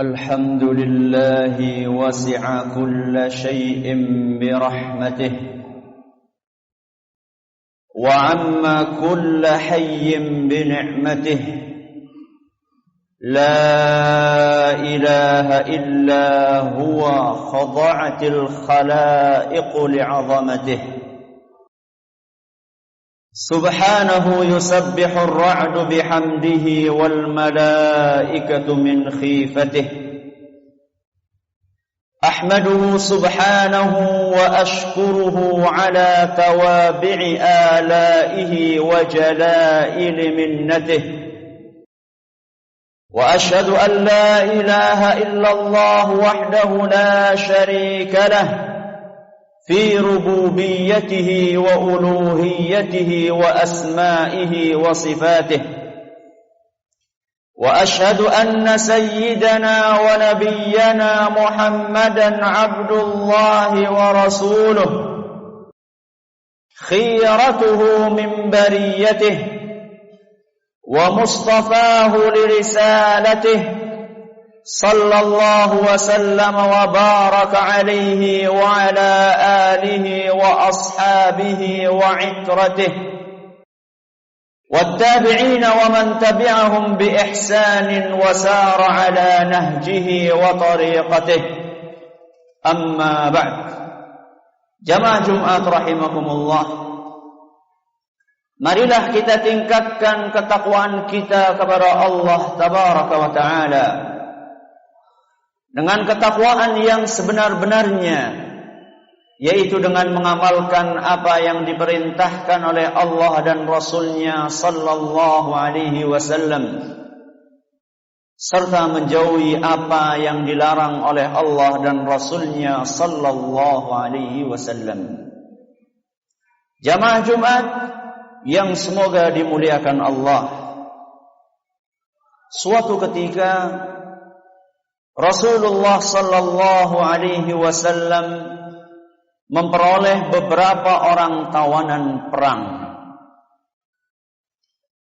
الحمد لله وسع كل شيء برحمته وعم كل حي بنعمته لا إله إلا هو خضعت الخلائق لعظمته سبحانه يسبح الرعد بحمده والملائكة من خيفته أحمده سبحانه وأشكره على توابع آلائه وجلائل منته وأشهد أن لا إله إلا الله وحده لا شريك له في ربوبيته وألوهيته وأسمائه وصفاته وأشهد أن سيدنا ونبينا محمدا عبد الله ورسوله خيرته من بريته ومصطفاه لرسالته صلى الله وسلم وبارك عليه وعلى آله وأصحابه وعترته والتابعين ومن تبعهم بإحسان وسار على نهجه وطريقته أما بعد جماعة Jumat rahimakumullah, marilah kita tingkatkan ketakwaan kita kepada Allah tabaraka wa ta'ala dengan ketakwaan yang sebenar-benarnya, yaitu dengan mengamalkan apa yang diperintahkan oleh Allah dan Rasul-Nya sallallahu alaihi wasallam, serta menjauhi apa yang dilarang oleh Allah dan Rasul-Nya sallallahu alaihi wasallam. Jamaah Jumat yang semoga dimuliakan Allah, suatu ketika Rasulullah sallallahu alaihi wasallam memperoleh beberapa orang tawanan perang.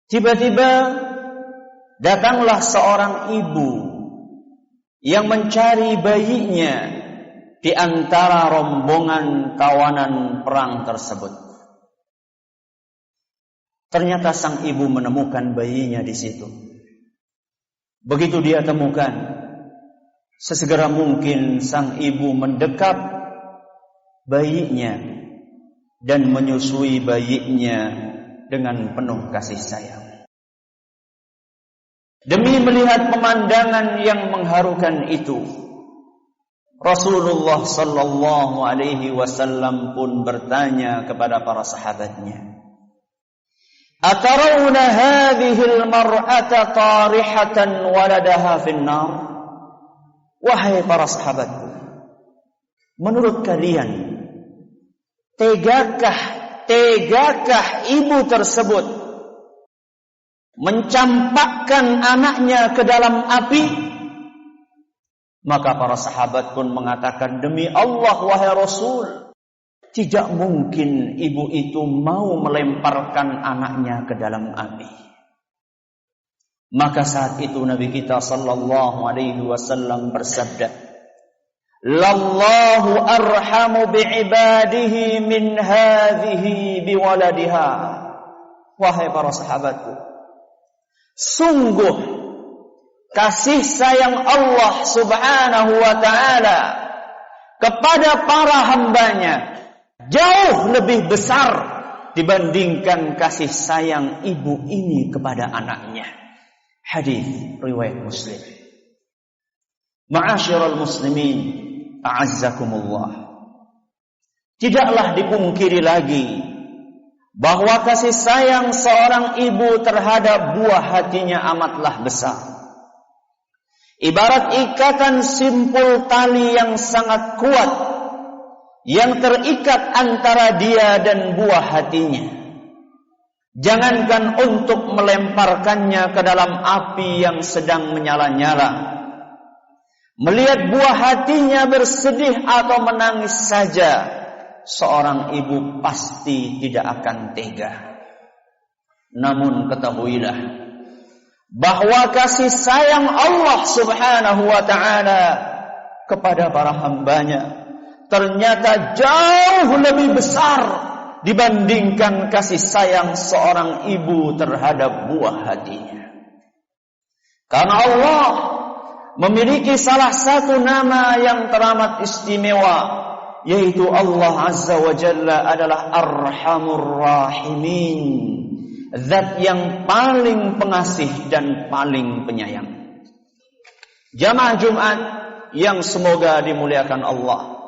Tiba-tiba datanglah seorang ibu yang mencari bayinya di antara rombongan tawanan perang tersebut. Ternyata sang ibu menemukan bayinya di situ. Begitu dia temukan, sesegera mungkin sang ibu mendekap bayinya dan menyusui bayinya dengan penuh kasih sayang. Demi melihat pemandangan yang mengharukan itu, Rasulullah sallallahu alaihi wasallam pun bertanya kepada para sahabatnya, "Atarawna hadhihi al-mar'ata tarihatan waladaha fin nar?" Wahai para sahabatku, menurut kalian, tegakah ibu tersebut mencampakkan anaknya ke dalam api? Maka para sahabat pun mengatakan, demi Allah wahai Rasul, tidak mungkin ibu itu mau melemparkan anaknya ke dalam api. Maka saat itu Nabi kita sallallahu alaihi wasallam bersabda, "Lallahu arhamu bi'ibadihi min hadhihi biwaladiha." Wahai para sahabatku, sungguh kasih sayang Allah subhanahu wa ta'ala kepada para hambanya jauh lebih besar dibandingkan kasih sayang ibu ini kepada anaknya. Hadis riwayat Muslim. Ma'asyiral muslimin, a'azzakumullah. Tidaklah dipungkiri lagi bahwa kasih sayang seorang ibu terhadap buah hatinya amatlah besar. Ibarat ikatan simpul tali yang sangat kuat yang terikat antara dia dan buah hatinya. Jangankan untuk melemparkannya ke dalam api yang sedang menyala-nyala, melihat buah hatinya bersedih atau menangis saja, seorang ibu pasti tidak akan tega. Namun ketahuilah bahwa kasih sayang Allah Subhanahu wa ta'ala kepada para hambanya ternyata jauh lebih besar dibandingkan kasih sayang seorang ibu terhadap buah hatinya. Karena Allah memiliki salah satu nama yang teramat istimewa, yaitu Allah Azza wa Jalla adalah Arhamur Rahimin, zat yang paling pengasih dan paling penyayang. Jamaah Jumat yang semoga dimuliakan Allah,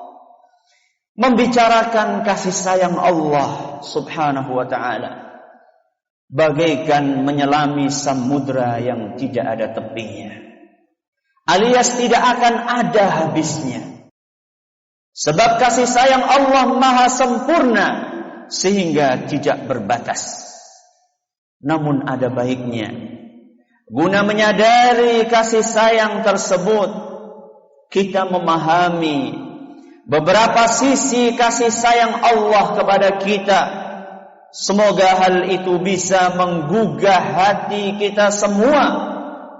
membicarakan kasih sayang Allah Subhanahu wa ta'ala bagaikan menyelami samudra yang tidak ada tepinya, alias tidak akan ada habisnya. Sebab kasih sayang Allah maha sempurna sehingga tidak berbatas. Namun ada baiknya, guna menyadari kasih sayang tersebut, kita memahami beberapa sisi kasih sayang Allah kepada kita. Semoga hal itu bisa menggugah hati kita semua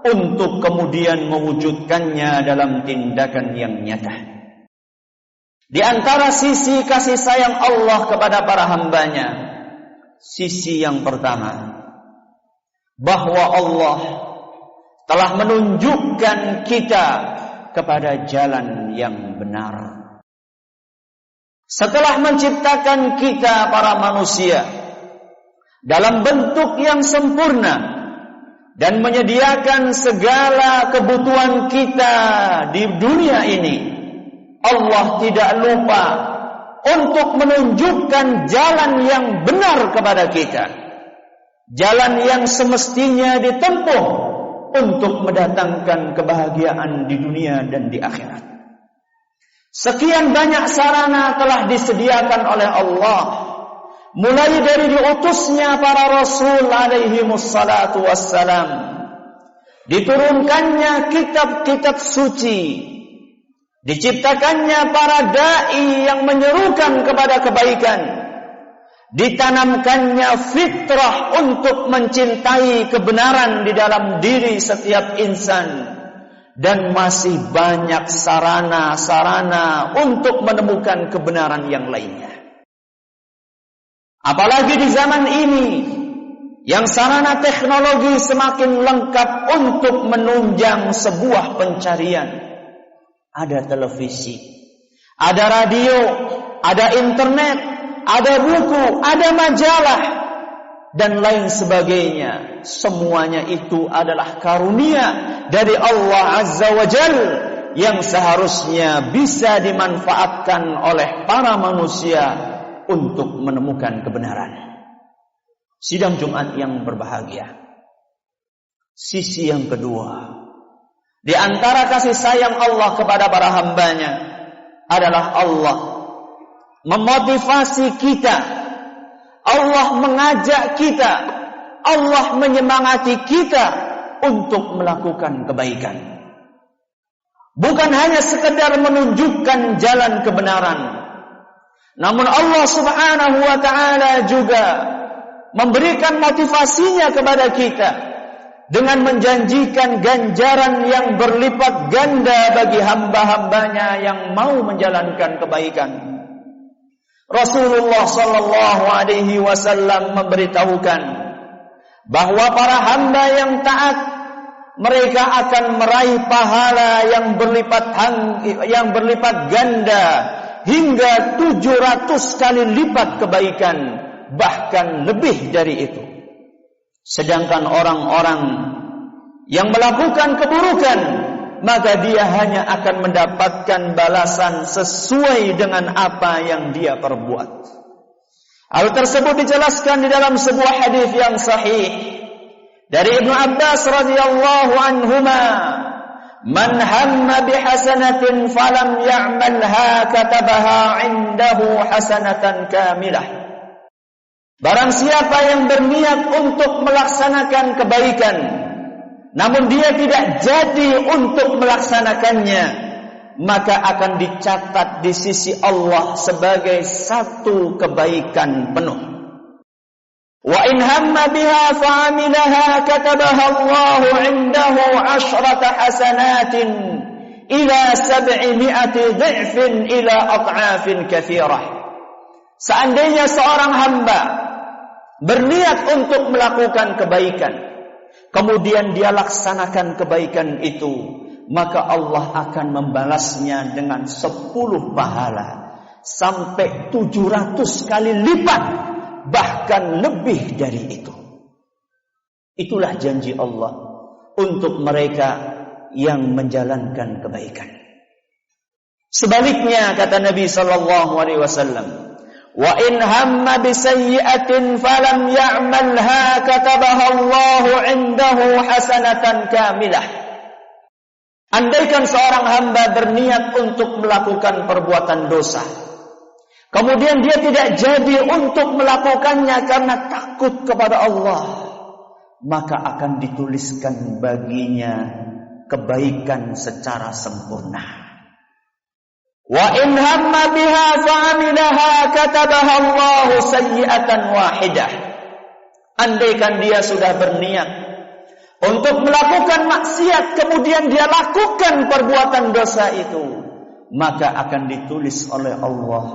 untuk kemudian mewujudkannya dalam tindakan yang nyata. Di antara sisi kasih sayang Allah kepada para hambanya, sisi yang pertama, bahwa Allah telah menunjukkan kita kepada jalan yang benar. Setelah menciptakan kita para manusia dalam bentuk yang sempurna dan menyediakan segala kebutuhan kita di dunia ini, Allah tidak lupa untuk menunjukkan jalan yang benar kepada kita, jalan yang semestinya ditempuh untuk mendatangkan kebahagiaan di dunia dan di akhirat. Sekian banyak sarana telah disediakan oleh Allah, mulai dari diutusnya para Rasul alaihi wassalatu wassalam, diturunkannya kitab-kitab suci, diciptakannya para da'i yang menyerukan kepada kebaikan, ditanamkannya fitrah untuk mencintai kebenaran di dalam diri setiap insan, dan masih banyak sarana-sarana untuk menemukan kebenaran yang lainnya. Apalagi di zaman ini yang sarana teknologi semakin lengkap untuk menunjang sebuah pencarian. Ada televisi, ada radio, ada internet, ada buku, ada majalah, dan lain sebagainya. Semuanya itu adalah karunia dari Allah Azza wa Jalla yang seharusnya bisa dimanfaatkan oleh para manusia untuk menemukan kebenaran. Sidang Jumat yang berbahagia, sisi yang kedua di antara kasih sayang Allah kepada para hambanya adalah Allah memotivasi kita, Allah mengajak kita, Allah menyemangati kita untuk melakukan kebaikan. Bukan hanya sekedar menunjukkan jalan kebenaran, namun Allah Subhanahu wa ta'ala juga memberikan motivasinya kepada kita dengan menjanjikan ganjaran yang berlipat ganda bagi hamba-hambanya yang mau menjalankan kebaikan. Rasulullah sallallahu alaihi wasallam memberitahukan bahwa para hamba yang taat, mereka akan meraih pahala yang berlipat ganda hingga 700 kali lipat kebaikan, bahkan lebih dari itu. Sedangkan orang-orang yang melakukan keburukan, maka dia hanya akan mendapatkan balasan sesuai dengan apa yang dia perbuat. Hal tersebut dijelaskan di dalam sebuah hadis yang sahih dari Ibnu Abbas radhiyallahu anhuma, "Man hamma bihasanatin falam ya'malha katabaha 'indahu hasanatan kamilah." Barang siapa yang berniat untuk melaksanakan kebaikan, namun dia tidak jadi untuk melaksanakannya, maka akan dicatat di sisi Allah sebagai satu kebaikan penuh. Wa in hamma biha fa'amilaha katabaha Allahu 'indahu 'ashrata hasanatin ila 700 dha'fin ila ad'afin katsirah. Seandainya seorang hamba berniat untuk melakukan kebaikan, kemudian dia laksanakan kebaikan itu, maka Allah akan membalasnya dengan 10 pahala sampai 700 kali lipat, bahkan lebih dari itu. Itulah janji Allah untuk mereka yang menjalankan kebaikan. Sebaliknya kata Nabi sallallahu alaihi wasallam, wa in hamma bisayyi'atin falam ya'malha katabaha Allahu 'indahu hasanatan kamilah. Andaikan seorang hamba berniat untuk melakukan perbuatan dosa, kemudian dia tidak jadi untuk melakukannya karena takut kepada Allah, maka akan dituliskan baginya kebaikan secara sempurna. Wa in hamma biha fa'amilaha katabaha Allahu sayyi'atan wahidah. Andaikan dia sudah berniat untuk melakukan maksiat, kemudian dia lakukan perbuatan dosa itu, maka akan ditulis oleh Allah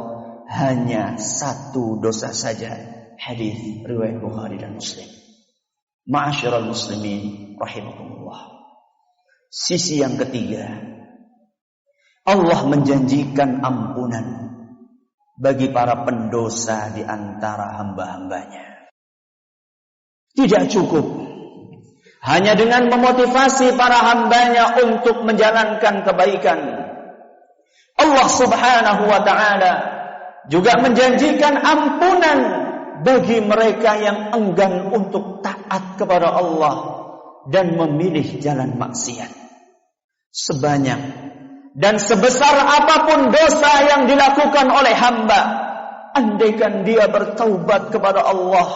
hanya 1 dosa saja. Hadis riwayat Bukhari dan Muslim. Ma'asyiral muslimin rahimakumullah. Sisi yang ketiga, Allah menjanjikan ampunan bagi para pendosa di antara hamba-hambanya. Tidak cukup hanya dengan memotivasi para hambanya untuk menjalankan kebaikan. Allah subhanahu wa ta'ala juga menjanjikan ampunan bagi mereka yang enggan untuk taat kepada Allah dan memilih jalan maksiat. Sebanyak dan sebesar apapun dosa yang dilakukan oleh hamba, andaikan dia bertaubat kepada Allah,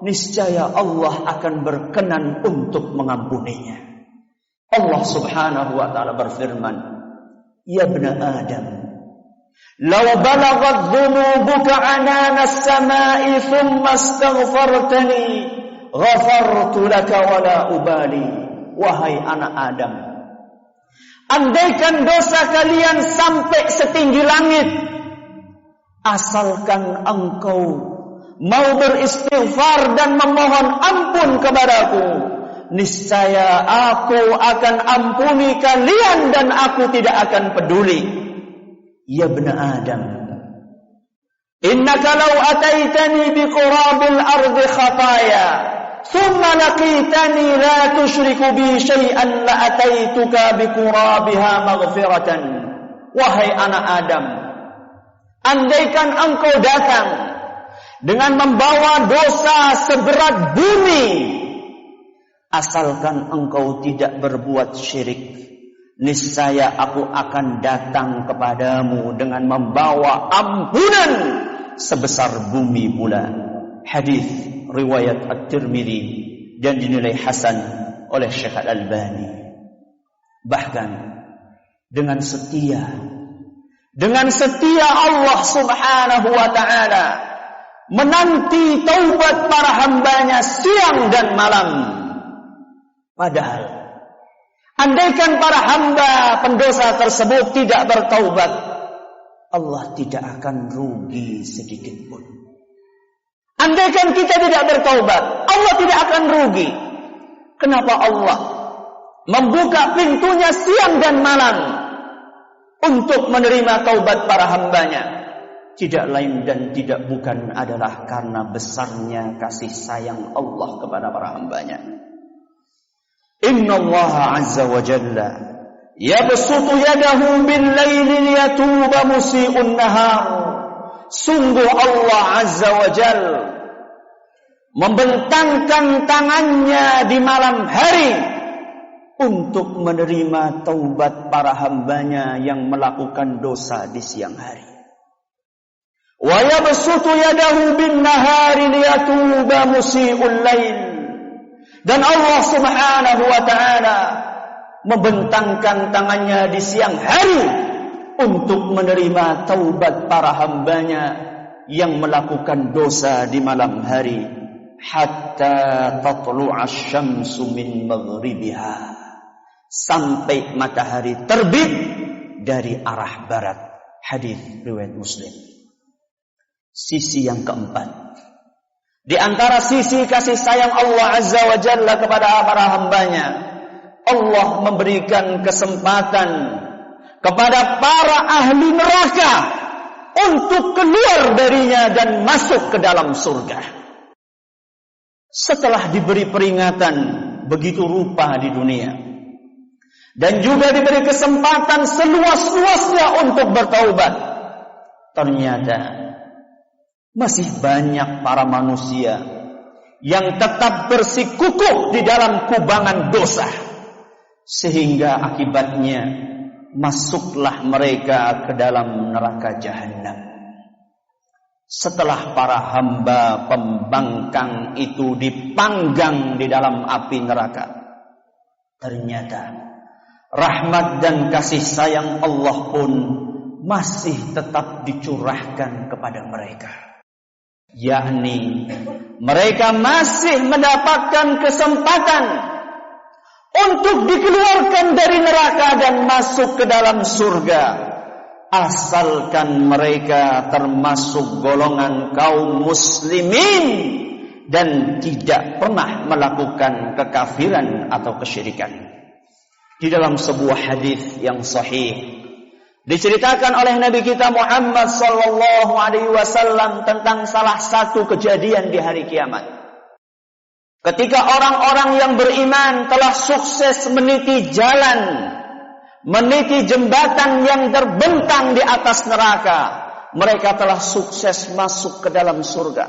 niscaya Allah akan berkenan untuk mengampuninya. Allah subhanahu wa ta'ala berfirman, ya ibna Adam, law balaghat dhunubuka anana as-sama'i thumma astaghfartani ghafartu laka wala ubali. Wahai anak Adam, andaikan dosa kalian sampai setinggi langit, asalkan engkau mau beristighfar dan memohon ampun kepadaku, niscaya aku akan ampuni kalian dan aku tidak akan peduli. Ya ibna Adam, innaka law ataitani biqurabil ardi khataya thumma laqitani la tusyriku bi syai'an la ataituka biqurabiha maghfiratan. Wahai anak Adam, andaikan engkau datang dengan membawa dosa seberat bumi, asalkan engkau tidak berbuat syirik, niscaya aku akan datang kepadamu dengan membawa ampunan sebesar bumi pula. Hadis riwayat At-Tirmidzi dan dinilai hasan oleh Syekh Al-Albani. Bahkan dengan setia Allah subhanahu wa ta'ala menanti taubat para hambanya siang dan malam. Padahal andaikan para hamba pendosa tersebut tidak bertaubat, Allah tidak akan rugi sedikit pun. Andaikan kita tidak bertaubat, Allah tidak akan rugi. Kenapa Allah membuka pintunya siang dan malam untuk menerima taubat para hambanya? Tidak lain dan tidak bukan adalah karena besarnya kasih sayang Allah kepada para hambanya. Inna Allah azza wa jalla yabsutu yadahu bil laili liyatuba musii'un nahar. Sungguh Allah azza wa jalla membentangkan tangannya di malam hari untuk menerima taubat para hambanya yang melakukan dosa di siang hari. Wa yabsutu yadahu bin nahari liyatuba musii'ul lail. Dan Allah subhanahu wa ta'ala membentangkan tangannya di siang hari untuk menerima taubat para hambanya yang melakukan dosa di malam hari. hatta tatlu'a asy-syamsu min maghribiha, sampai matahari terbit dari arah barat. Hadis riwayat Muslim. Sisi yang keempat, di antara sisi kasih sayang Allah Azza wa Jalla kepada para hambanya, Allah memberikan kesempatan kepada para ahli neraka untuk keluar darinya dan masuk ke dalam surga. Setelah diberi peringatan begitu rupa di dunia, dan juga diberi kesempatan seluas-luasnya untuk bertaubat, ternyata masih banyak para manusia yang tetap bersikukuh di dalam kubangan dosa, sehingga akibatnya masuklah mereka ke dalam neraka jahanam. Setelah para hamba pembangkang itu dipanggang di dalam api neraka, ternyata rahmat dan kasih sayang Allah pun masih tetap dicurahkan kepada mereka. Yakni mereka masih mendapatkan kesempatan untuk dikeluarkan dari neraka dan masuk ke dalam surga, asalkan mereka termasuk golongan kaum muslimin dan tidak pernah melakukan kekafiran atau kesyirikan. Di dalam sebuah hadis yang sahih diceritakan oleh Nabi kita Muhammad sallallahu alaihi wasallam tentang salah satu kejadian di hari kiamat. Ketika orang-orang yang beriman telah sukses meniti jalan, meniti jembatan yang terbentang di atas neraka, mereka telah sukses masuk ke dalam surga.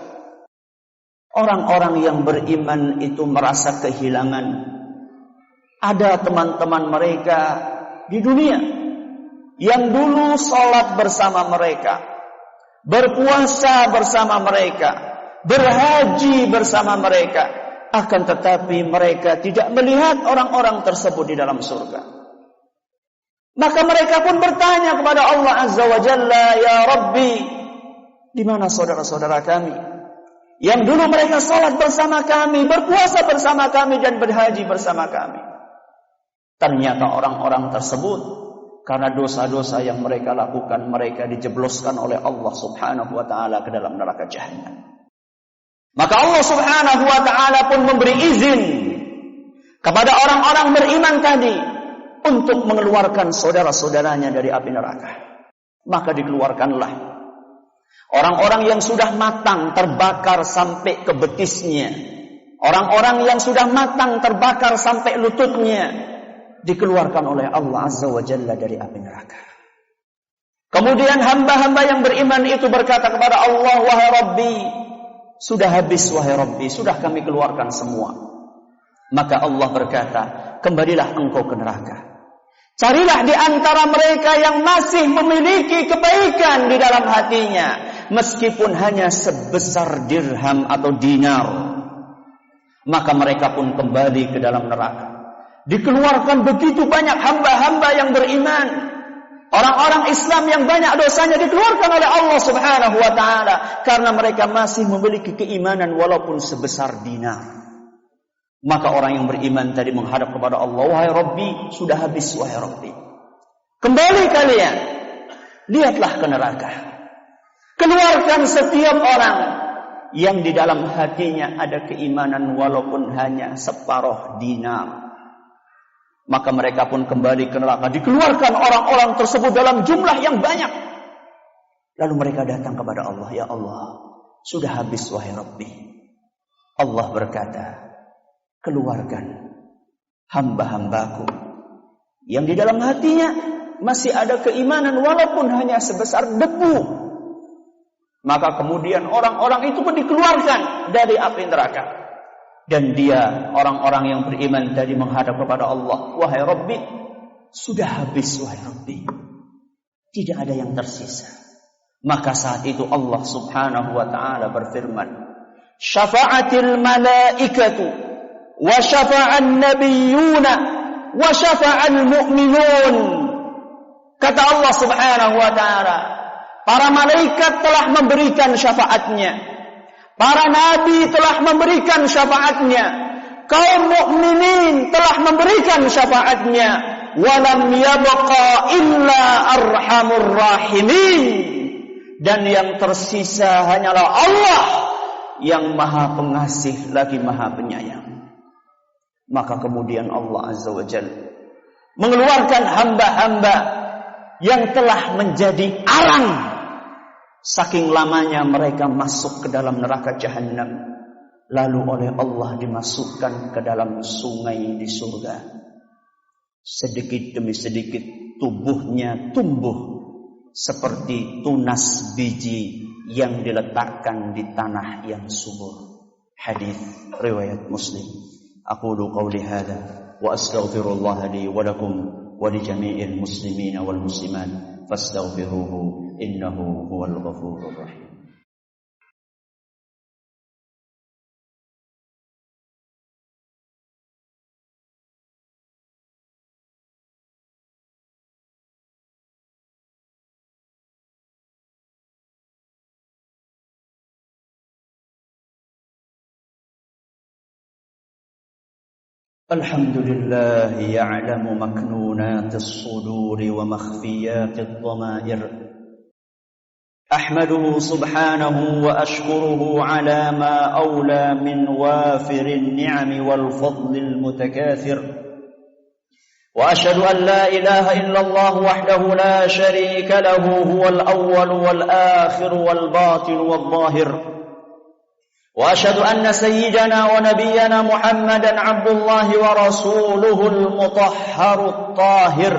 Orang-orang yang beriman itu merasa kehilangan. Ada teman-teman mereka di dunia yang dulu sholat bersama mereka, berpuasa bersama mereka, berhaji bersama mereka, akan tetapi mereka tidak melihat orang-orang tersebut di dalam surga. Maka mereka pun bertanya kepada Allah Azza wa Jalla, "Ya Rabbi, di mana saudara-saudara kami yang dulu mereka sholat bersama kami, berpuasa bersama kami, dan berhaji bersama kami?" Ternyata orang-orang tersebut karena dosa-dosa yang mereka lakukan, mereka dijebloskan oleh Allah Subhanahu wa ta'ala ke dalam neraka jahanam. Maka Allah Subhanahu wa ta'ala pun memberi izin kepada orang-orang beriman tadi untuk mengeluarkan saudara-saudaranya dari api neraka. Maka dikeluarkanlah orang-orang yang sudah matang terbakar sampai ke betisnya, orang-orang yang sudah matang terbakar sampai lututnya, dikeluarkan oleh Allah Azza wa Jalla dari api neraka. Kemudian hamba-hamba yang beriman itu berkata kepada Allah, "Wahai Rabbi, sudah habis wahai Rabbi, sudah kami keluarkan semua." Maka Allah berkata, "Kembalilah engkau ke neraka. Carilah di antara mereka yang masih memiliki kebaikan di dalam hatinya, meskipun hanya sebesar dirham atau dinar." Maka mereka pun kembali ke dalam neraka. Dikeluarkan begitu banyak hamba-hamba yang beriman, orang-orang Islam yang banyak dosanya dikeluarkan oleh Allah Subhanahu wa ta'ala karena mereka masih memiliki keimanan walaupun sebesar dinar. Maka orang yang beriman tadi menghadap kepada Allah, "Wahai Rabbi, sudah habis wahai Rabbi. Kembali kalian, lihatlah ke neraka. Keluarkan setiap orang yang di dalam hatinya ada keimanan walaupun hanya separuh dinar." Maka mereka pun kembali ke neraka. Dikeluarkan orang-orang tersebut dalam jumlah yang banyak. Lalu mereka datang kepada Allah, "Ya Allah, sudah habis wahai Rabbi." Allah berkata, "Keluarkan hamba-hambaku yang di dalam hatinya masih ada keimanan walaupun hanya sebesar debu." Maka kemudian orang-orang itu pun dikeluarkan dari api neraka. Dan dia, orang-orang yang beriman tadi menghadap kepada Allah, "Wahai Rabbi, sudah habis wahai Rabbi. Tidak ada yang tersisa." Maka saat itu Allah Subhanahu wa ta'ala berfirman, "Syafa'atil malaikatu wa syafa'an nabiyyuna wa syafa'al mu'minun." Kata Allah Subhanahu wa ta'ala, para malaikat telah memberikan syafaatnya, Para nabi telah memberikan syafaatnya. Kaum mukminin telah memberikan syafaatnya. Walam yabqa illa arhamur rahimin. Dan yang tersisa hanyalah Allah yang maha pengasih lagi maha penyayang. Maka kemudian Allah Azza wa Jalla mengeluarkan hamba-hamba yang telah menjadi arang saking lamanya mereka masuk ke dalam neraka jahanam, lalu oleh Allah dimasukkan ke dalam sungai di surga. Sedikit demi sedikit tubuhnya tumbuh seperti tunas biji yang diletakkan di tanah yang subur. Hadis riwayat Muslim. Aqulu qawli hadza wa astaghfirullah li wa lakum wa li jami'il muslimin wal muslimat fastaghfiruhu innahu huwal ghafurur rahim. الحمد لله يعلم مكنونات الصدور ومخفيات الضمائر. أحمده سبحانه وأشكره على ما أولى من وافر النعم والفضل المتكاثر. وأشهد أن لا إله إلا الله وحده لا شريك له هو الأول والآخر والباطن والظاهر. وأشهد أن سيدنا ونبينا محمدا عبد الله ورسوله المطهر الطاهر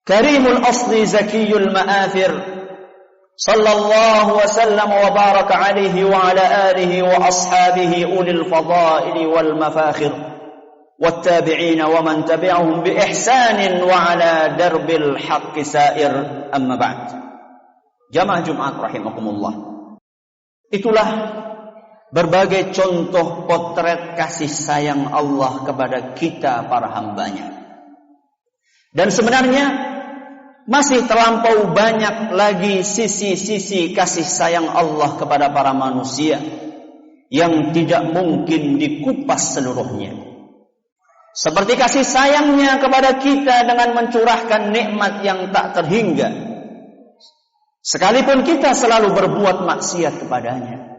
كريم الأصل زكي المآثر صلى الله وسلم وبارك عليه وعلى آله وأصحابه أولي الفضائل والمفاخر والتابعين ومن تبعهم بإحسان وعلى درب الحق سائر. أما بعد. Jamaah Jumat rahimakumullah. Itulah berbagai contoh potret kasih sayang Allah kepada kita para hambanya. Dan sebenarnya masih terlampau banyak lagi sisi-sisi kasih sayang Allah kepada para manusia yang tidak mungkin dikupas seluruhnya. Seperti kasih sayangnya kepada kita dengan mencurahkan nikmat yang tak terhingga, sekalipun kita selalu berbuat maksiat kepadanya.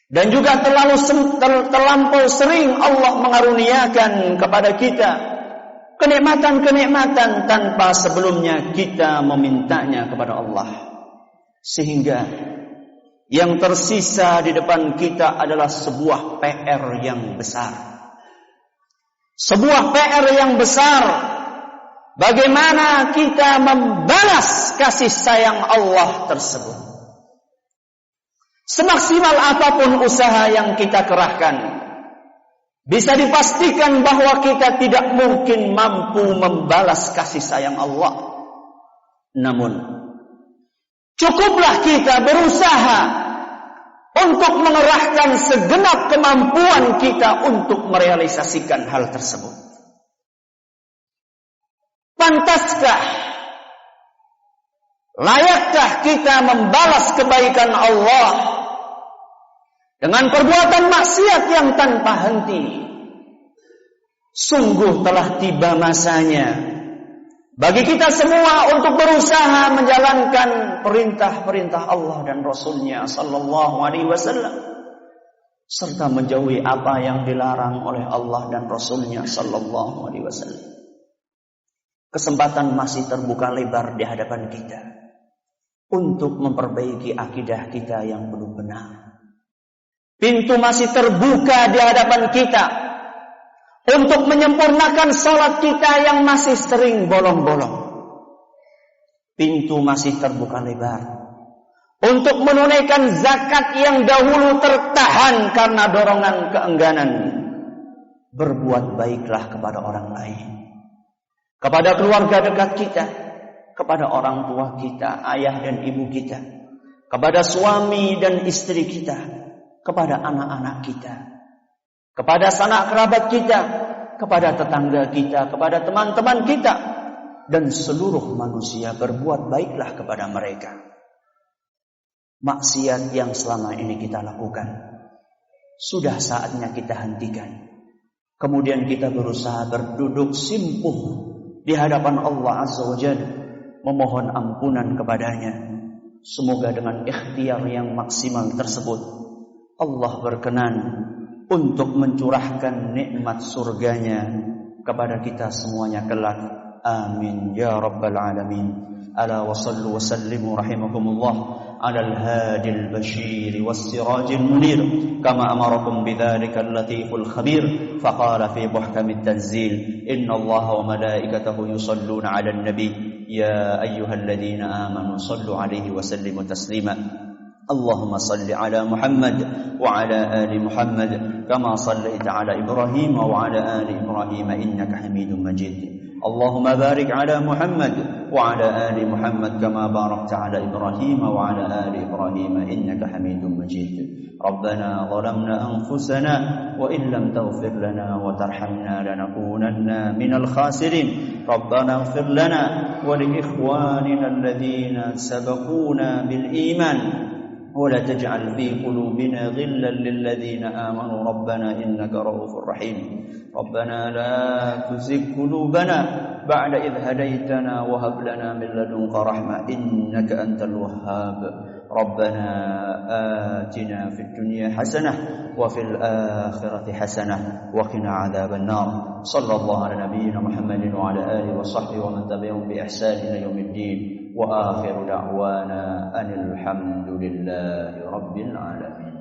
Dan juga terlampau sering Allah mengaruniakan kepada kita kenikmatan-kenikmatan tanpa sebelumnya kita memintanya kepada Allah. Sehingga yang tersisa di depan kita adalah sebuah PR yang besar. Sebuah PR yang besar. Bagaimana kita membalas kasih sayang Allah tersebut. Semaksimal apapun usaha yang kita kerahkan, bisa dipastikan bahwa kita tidak mungkin mampu membalas kasih sayang Allah. Namun, cukuplah kita berusaha untuk mengerahkan segenap kemampuan kita untuk merealisasikan hal tersebut. Pantaskah, layakkah kita membalas kebaikan Allah dengan perbuatan maksiat yang tanpa henti? Sungguh telah tiba masanya bagi kita semua untuk berusaha menjalankan perintah-perintah Allah dan Rasul-Nya sallallahu alaihi wasallam, serta menjauhi apa yang dilarang oleh Allah dan Rasul-Nya sallallahu alaihi wasallam. Kesempatan masih terbuka lebar di hadapan kita untuk memperbaiki akidah kita yang belum benar. Pintu masih terbuka di hadapan kita untuk menyempurnakan salat kita yang masih sering bolong-bolong. Pintu masih terbuka lebar untuk menunaikan zakat yang dahulu tertahan karena dorongan keengganan. Berbuat baiklah kepada orang lain, kepada keluarga dekat kita, kepada orang tua kita, ayah dan ibu kita, kepada suami dan istri kita, kepada anak-anak kita, kepada sanak kerabat kita, kepada tetangga kita, kepada teman-teman kita, dan seluruh manusia. Berbuat baiklah kepada mereka. maksiat yang selama ini kita lakukan. Sudah saatnya kita hentikan. Kemudian kita berusaha berduduk simpuh di hadapan Allah Azza wa Jalla, memohon ampunan kepadanya. Semoga dengan ikhtiar yang maksimal tersebut Allah berkenan untuk mencurahkan nikmat surganya kepada kita semuanya kelak. Amin ya rabbal alamin. Ala wa sallu wa sallimu rahimakumullah ala al-hadi al-bashir was-siraj al-munir kama amarakum bidzalika al-latiful khabir faqala fi muhkam at-tanzil inna Allaha wa malaikatahu yusalluna 'alan nabi ya ayyuhalladhina amanu sallu 'alaihi wa sallimu taslima. اللهم صل على محمد وعلى آل محمد كما صليت على إبراهيم وعلى آل إبراهيم إنك حميد مجيد. اللهم بارك على محمد وعلى آل محمد كما باركت على إبراهيم وعلى آل إبراهيم إنك حميد مجيد. ربنا ظلمنا أنفسنا وإن لم تغفر لنا وترحمنا لنكونن من الخاسرين. ربنا اغفر لنا ولإخواننا الذين سبقونا بالإيمان ولا تجعل في قلوبنا غلا للذين آمنوا ربنا إنك رؤوف رحيم. ربنا لا تزغ قلوبنا بعد إذ هديتنا وهب لنا من لدنك رحمة إنك أنت الوهاب. ربنا آتنا في الدنيا حسنة وفي الآخرة حسنة وقنا عذاب النار. صلى الله على نبينا محمد وعلى آله وصحبه ومن تبعهم بإحسان إلى يوم الدين. وآخر دعوانا أن الحمد لله رب العالمين.